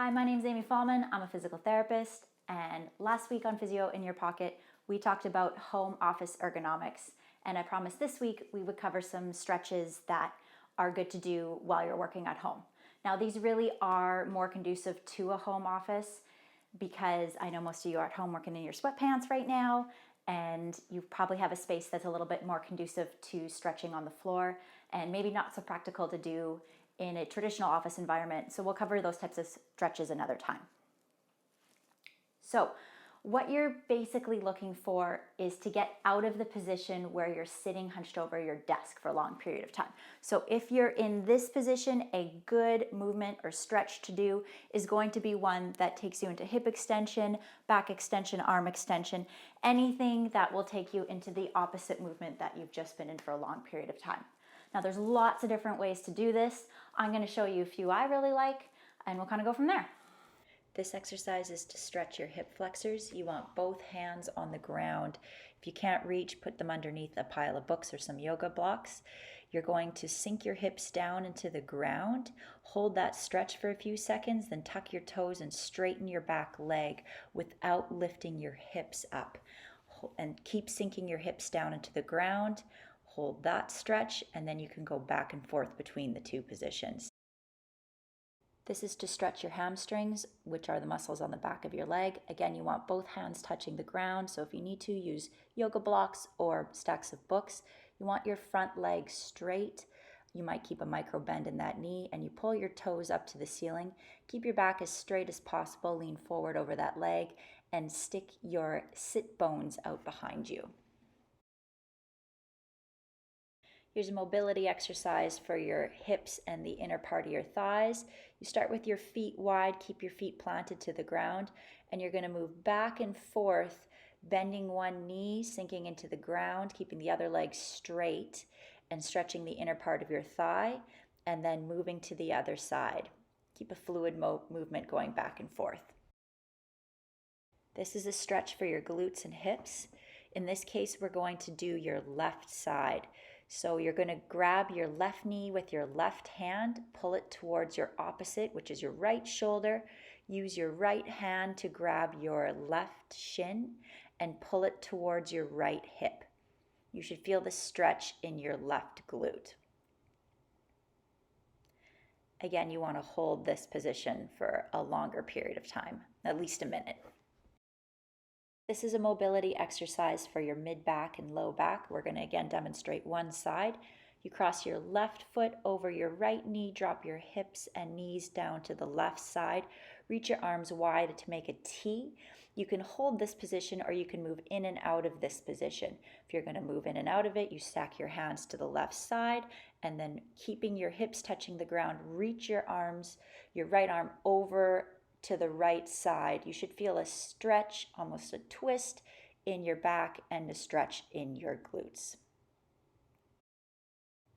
Hi, my name is Amy Fallman. I'm a physical therapist, and last week on Physio in Your Pocket, we talked about home office ergonomics, and I promised this week we would cover some stretches that are good to do while you're working at home. Now, these really are more conducive to a home office because I know most of you are at home working in your sweatpants right now, and you probably have a space that's a little bit more conducive to stretching on the floor and maybe not so practical to do in a traditional office environment. So we'll cover those types of stretches another time. So what you're basically looking for is to get out of the position where you're sitting hunched over your desk for a long period of time. So if you're in this position, a good movement or stretch to do is going to be one that takes you into hip extension, back extension, arm extension, anything that will take you into the opposite movement that you've just been in for a long period of time. Now there's lots of different ways to do this. I'm going to show you a few I really like, and we'll kind of go from there. This exercise is to stretch your hip flexors. You want both hands on the ground. If you can't reach, put them underneath a pile of books or some yoga blocks. You're going to sink your hips down into the ground, hold that stretch for a few seconds, then tuck your toes and straighten your back leg without lifting your hips up. And keep sinking your hips down into the ground. Hold that stretch, and then you can go back and forth between the two positions. This is to stretch your hamstrings, which are the muscles on the back of your leg. Again, you want both hands touching the ground, so if you need to, use yoga blocks or stacks of books. You want your front leg straight. You might keep a micro bend in that knee, and you pull your toes up to the ceiling. Keep your back as straight as possible, lean forward over that leg, and stick your sit bones out behind you. Here's a mobility exercise for your hips and the inner part of your thighs. You start with your feet wide, keep your feet planted to the ground, and you're going to move back and forth, bending one knee, sinking into the ground, keeping the other leg straight, and stretching the inner part of your thigh, and then moving to the other side. Keep a fluid movement going back and forth. This is a stretch for your glutes and hips. In this case, we're going to do your left side. So you're going to grab your left knee with your left hand, pull it towards your opposite, which is your right shoulder. Use your right hand to grab your left shin and pull it towards your right hip. You should feel the stretch in your left glute. Again, you want to hold this position for a longer period of time, at least a minute. This is a mobility exercise for your mid-back and low back. We're going to again demonstrate one side. You cross your left foot over your right knee, drop your hips and knees down to the left side. Reach your arms wide to make a T. You can hold this position or you can move in and out of this position. If you're going to move in and out of it, you stack your hands to the left side and then keeping your hips touching the ground, reach your arms, your right arm over to the right side. You should feel a stretch, almost a twist in your back and a stretch in your glutes.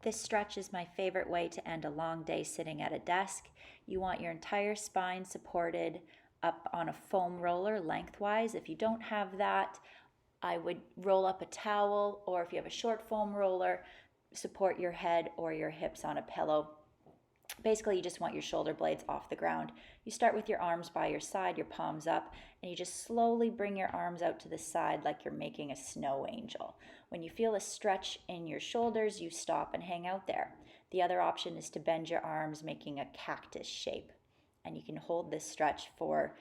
This stretch is my favorite way to end a long day sitting at a desk. You want your entire spine supported up on a foam roller lengthwise. If you don't have that, I would roll up a towel, or if you have a short foam roller, support your head or your hips on a pillow. Basically, you just want your shoulder blades off the ground. You start with your arms by your side, your palms up, and you just slowly bring your arms out to the side like you're making a snow angel. When you feel a stretch in your shoulders, you stop and hang out there. The other option is to bend your arms, making a cactus shape. And you can hold this stretch for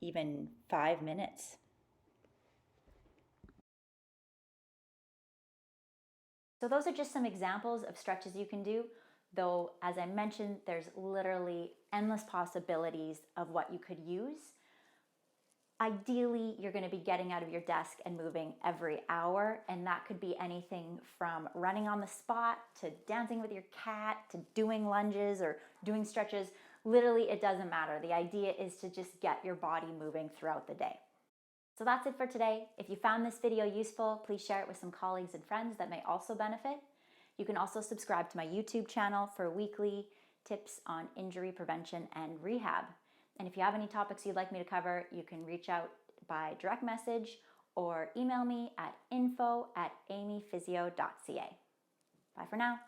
even 5 minutes. So those are just some examples of stretches you can do. Though, as I mentioned, there's literally endless possibilities of what you could use. Ideally, you're going to be getting out of your desk and moving every hour, and that could be anything from running on the spot to dancing with your cat to doing lunges or doing stretches. Literally, it doesn't matter. The idea is to just get your body moving throughout the day. So that's it for today. If you found this video useful, please share it with some colleagues and friends that may also benefit. You can also subscribe to my YouTube channel for weekly tips on injury prevention and rehab. And if you have any topics you'd like me to cover, you can reach out by direct message or email me at info@amyphysio.ca. Bye for now.